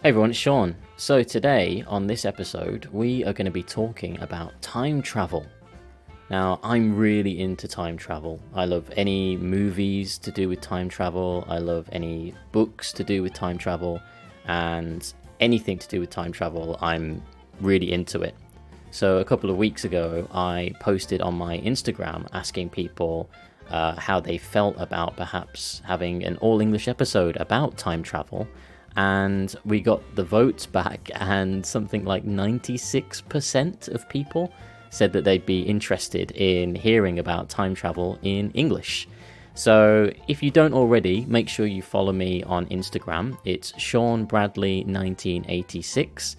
Hey everyone, it's Sean. So today, on this episode, we are going to be talking about time travel. Now, I'm really into time travel. I love any movies to do with time travel. I love any books to do with time travel. And anything to do with time travel, I'm really into it. So a couple of weeks ago, I posted on my Instagram asking people how they felt about perhaps having an all-English episode about time travel. And we got the votes back, and something like 96% of people said that they'd be interested in hearing about time travel in English. So if you don't already, make sure you follow me on Instagram. It's Sean Bradley 1986.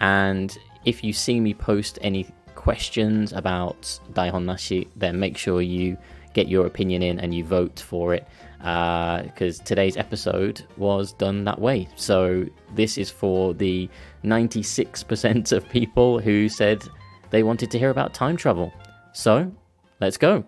And if you see me post any questions about Daihon Nashi, then make sure you get your opinion in and you vote for it, because today's episode was done that way. So this is for the 96% of people who said they wanted to hear about time travel. So let's go.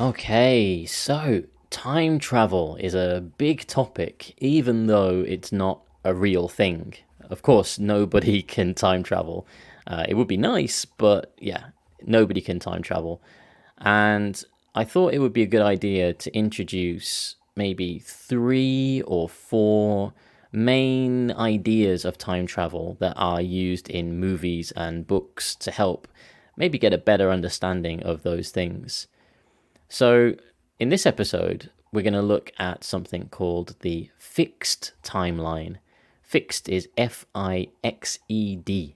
Okay, so time travel is a big topic, even though it's not a real thing. Of course, nobody can time travel. It would be nice, but yeah, nobody can time travel. And I thought it would be a good idea to introduce maybe 3 or 4 main ideas of time travel that are used in movies and books to help maybe get a better understanding of those things. So in this episode, we're going to look at something called the fixed timeline. Fixed is F-I-X-E-D.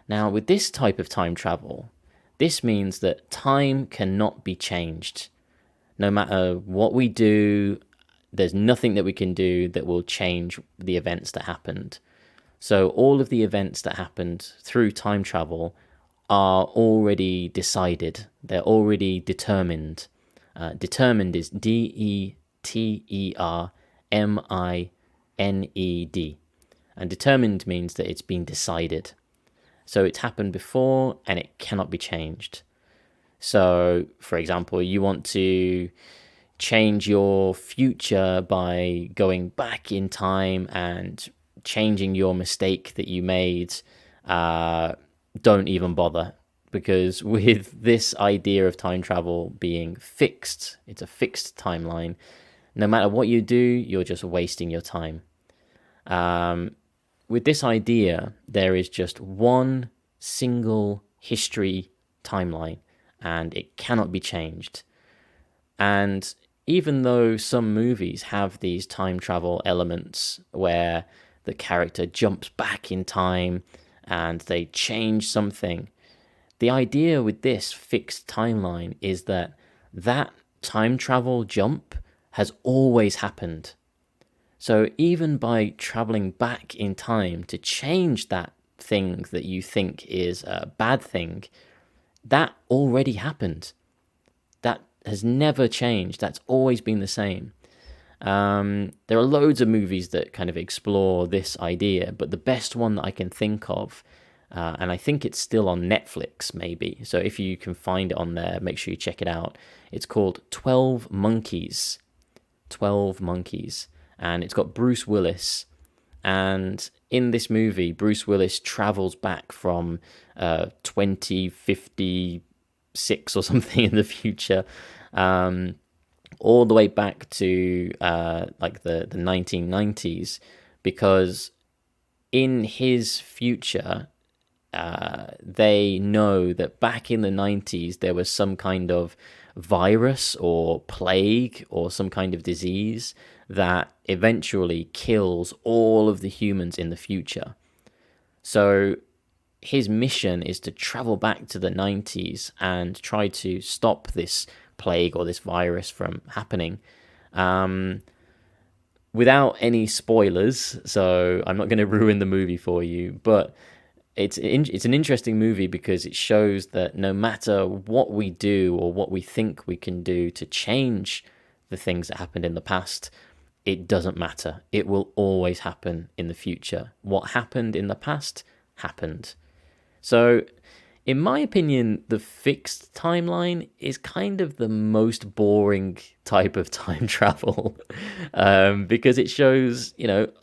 Now, with this type of time travel, this means that time cannot be changed. No matter what we do, there's nothing that we can do that will change the events that happened. So all of the events that happened through time travel are already decided. They're already determined. Determined is D-E-T-E-R-M-I-N-E-D. And determined means that it's been decided. So it's happened before and it cannot be changed. So, for example, you want to change your future by going back in time and changing your mistake that you made. Don't even bother, because with this idea of time travel being fixed, it's a fixed timeline. No matter what you do, you're just wasting your time. With this idea, there is just one single history timeline, and it cannot be changed. And even though some movies have these time travel elements where the character jumps back in time and they change something, the idea with this fixed timeline is that that time travel jump has always happened. So even by traveling back in time to change that thing that you think is a bad thing, that already happened. That has never changed. That's always been the same. There are loads of movies that kind of explore this idea, but the best one that I can think of, and I think it's still on Netflix maybe, so if you can find it on there, make sure you check it out. It's called 12 Monkeys. 12 Monkeys. And it's got Bruce Willis. And in this movie, Bruce Willis travels back from 2056 or something in the future, all the way back to like the 1990s, because in his future, they know that back in the 90s, there was some kind of virus or plague or some kind of disease that eventually kills all of the humans in the future. So his mission is to travel back to the 90s and try to stop this plague or this virus from happening. Without any spoilers, so I'm not going to ruin the movie for you, but it's an interesting movie because it shows that no matter what we do or what we think we can do to change the things that happened in the past, it doesn't matter. It will always happen in the future. What happened in the past happened. So In my opinion, the fixed timeline is kind of the most boring type of time travel because it shows,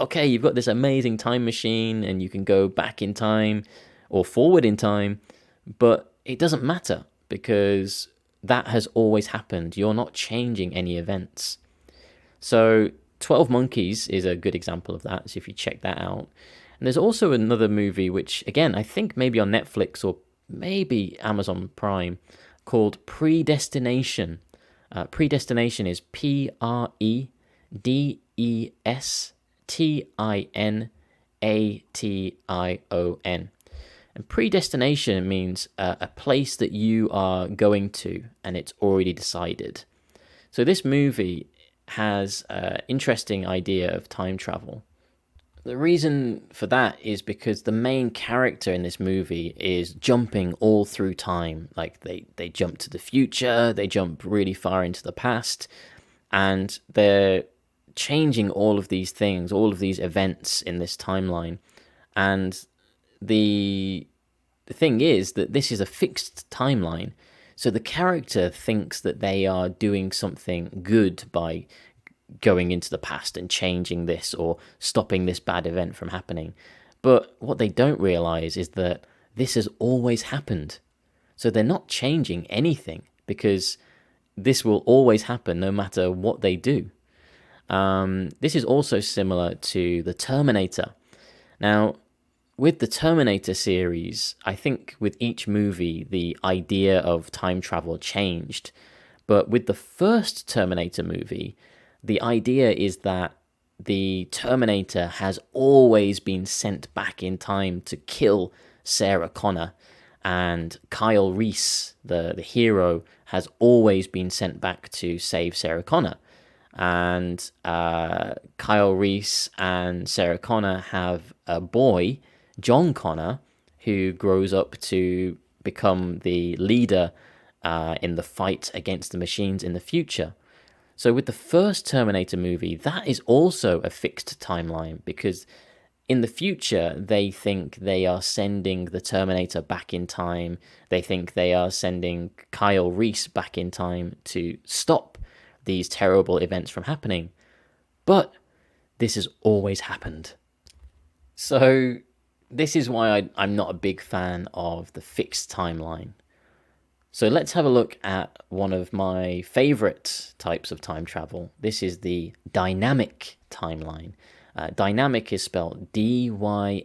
okay, you've got this amazing time machine and you can go back in time or forward in time, but it doesn't matter because that has always happened. You're not changing any events. So 12 Monkeys is a good example of that, so if you check that out. And there's also another movie which, again, I think maybe on Netflix or maybe Amazon Prime, called Predestination. Predestination is Predestination. And predestination means a place that you are going to and it's already decided. So this movie has an interesting idea of time travel. The reason for that is because the main character in this movie is jumping all through time. Like they jump to the future, they jump really far into the past, and they're changing all of these things, all of these events in this timeline. And the thing is that this is a fixed timeline. So the character thinks that they are doing something good by going into the past and changing this or stopping this bad event from happening. But what they don't realize is that this has always happened. So they're not changing anything because this will always happen no matter what they do. This is also similar to the Terminator. Now, with the Terminator series, I think with each movie, the idea of time travel changed. But with the first Terminator movie, the idea is that the Terminator has always been sent back in time to kill Sarah Connor. And Kyle Reese, the hero, has always been sent back to save Sarah Connor. And Kyle Reese and Sarah Connor have a boy, John Connor, who grows up to become the leader in the fight against the machines in the future. So with the first Terminator movie, that is also a fixed timeline because in the future, they think they are sending the Terminator back in time. They think they are sending Kyle Reese back in time to stop these terrible events from happening. But this has always happened. So this is why I'm not a big fan of the fixed timeline. So let's have a look at one of my favorite types of time travel. This is the dynamic timeline. Dynamic is spelled D-Y-N-A-M-I-C.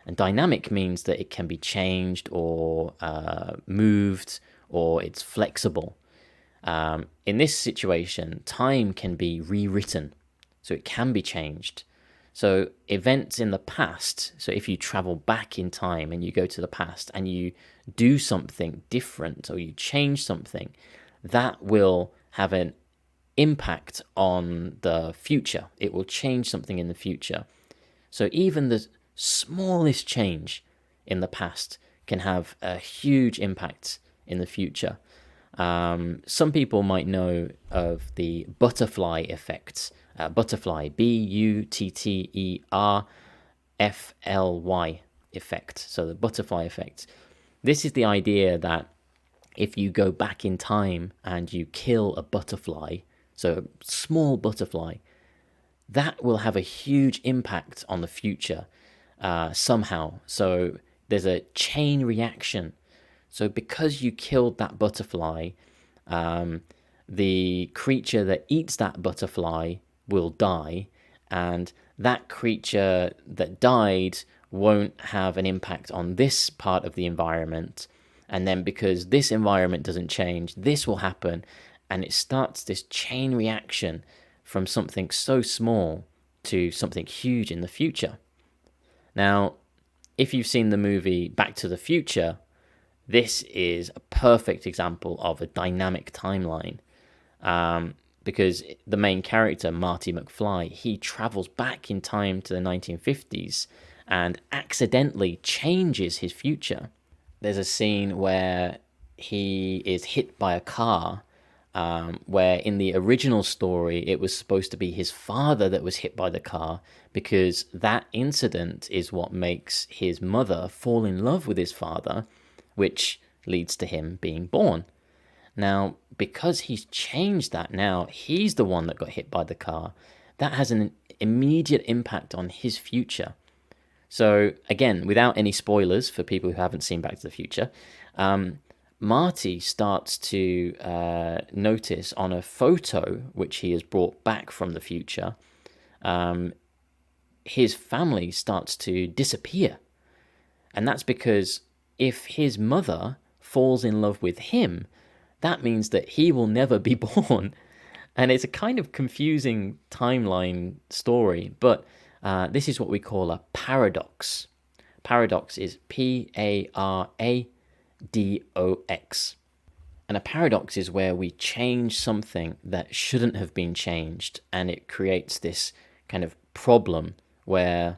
And dynamic means that it can be changed or moved or it's flexible. In this situation, time can be rewritten. So it can be changed. So events in the past, so if you travel back in time and you go to the past and you do something different or you change something, that will have an impact on the future. It will change something in the future. So even the smallest change in the past can have a huge impact in the future. Some people might know of the butterfly effect. Butterfly, B-U-T-T-E-R-F-L-Y effect. So the butterfly effect. This is the idea that if you go back in time and you kill a butterfly, so a small butterfly, that will have a huge impact on the future somehow. So there's a chain reaction. So because you killed that butterfly, the creature that eats that butterfly will die, and that creature that died won't have an impact on this part of the environment. And then because this environment doesn't change, this will happen, and it starts this chain reaction from something so small to something huge in the future. Now, if you've seen the movie Back to the Future, this is a perfect example of a dynamic timeline. Because the main character, Marty McFly, he travels back in time to the 1950s and accidentally changes his future. There's a scene where he is hit by a car where in the original story it was supposed to be his father that was hit by the car, because that incident is what makes his mother fall in love with his father, which leads to him being born. Now, because he's changed that now, he's the one that got hit by the car. That has an immediate impact on his future. So, again, without any spoilers for people who haven't seen Back to the Future, Marty starts to notice on a photo which he has brought back from the future, his family starts to disappear. And that's because if his mother falls in love with him, that means that he will never be born. And it's a kind of confusing timeline story, but this is what we call a paradox. Paradox is P-A-R-A-D-O-X. And a paradox is where we change something that shouldn't have been changed, and it creates this kind of problem where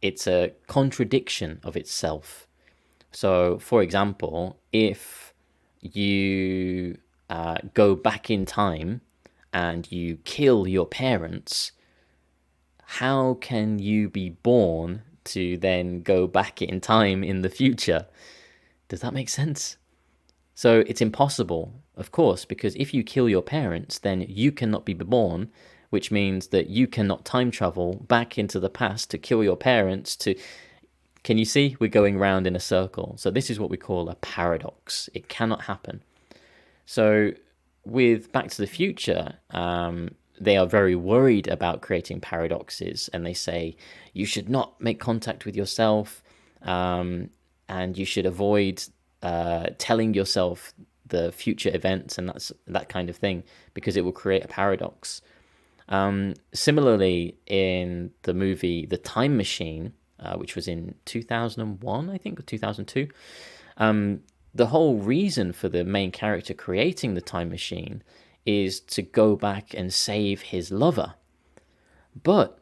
it's a contradiction of itself. So, for example, if you go back in time and you kill your parents, how can you be born to then go back in time in the future? Does that make sense? So it's impossible, of course, because if you kill your parents, then you cannot be born, which means that you cannot time travel back into the past to kill your parents to... Can you see? We're going round in a circle. So this is what we call a paradox. It cannot happen. So with Back to the Future, they are very worried about creating paradoxes, and they say you should not make contact with yourself, and you should avoid telling yourself the future events and that kind of thing, because it will create a paradox. Similarly, in the movie The Time Machine, which was in 2001, I think, or 2002, the whole reason for the main character creating the time machine is to go back and save his lover. But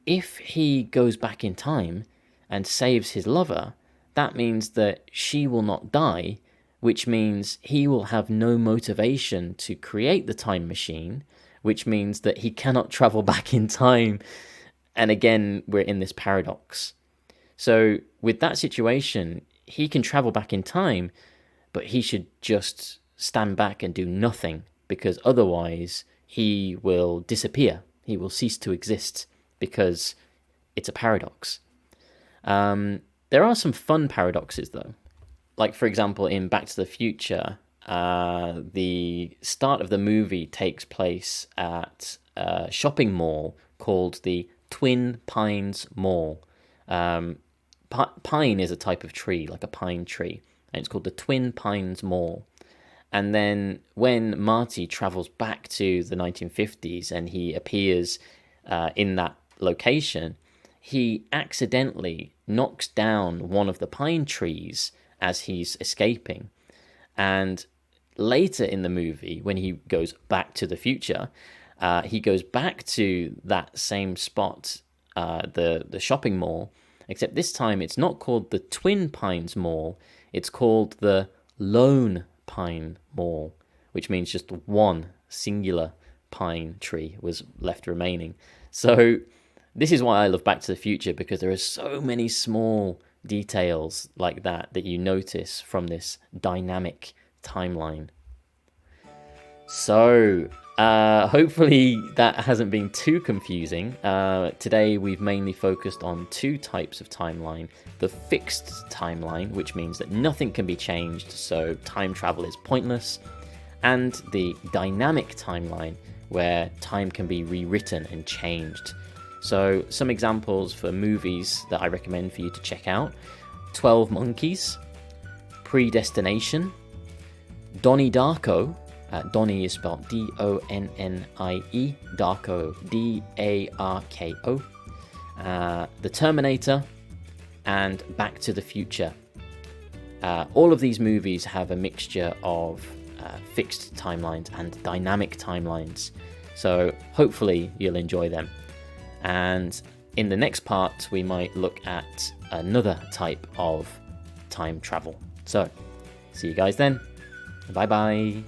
if he goes back in time and saves his lover, that means that she will not die, which means he will have no motivation to create the time machine, which means that he cannot travel back in time. And again, we're in this paradox. So with that situation, he can travel back in time, but he should just stand back and do nothing, because otherwise he will disappear. He will cease to exist because it's a paradox. There are some fun paradoxes, though. Like, for example, in Back to the Future, the start of the movie takes place at a shopping mall called the Twin Pines Mall. Pine is a type of tree, like a pine tree, and it's called the Twin Pines Mall. And then when Marty travels back to the 1950s and he appears in that location, he accidentally knocks down one of the pine trees as he's escaping. And later in the movie, when he goes back to the future, he goes back to that same spot, the shopping mall, except this time it's not called the Twin Pines Mall, it's called the Lone Pine Mall, which means just one singular pine tree was left remaining. So this is why I love Back to the Future, because there are so many small details like that you notice from this dynamic timeline. So hopefully that hasn't been too confusing. Today we've mainly focused on two types of timeline. The fixed timeline, which means that nothing can be changed, so time travel is pointless. And the dynamic timeline, where time can be rewritten and changed. So some examples for movies that I recommend for you to check out: 12 Monkeys, Predestination, Donnie Darko. Donnie is spelled D-O-N-N-I-E, Darko, D-A-R-K-O, The Terminator, and Back to the Future. All of these movies have a mixture of fixed timelines and dynamic timelines, so hopefully you'll enjoy them. And in the next part, we might look at another type of time travel. So, see you guys then. Bye bye.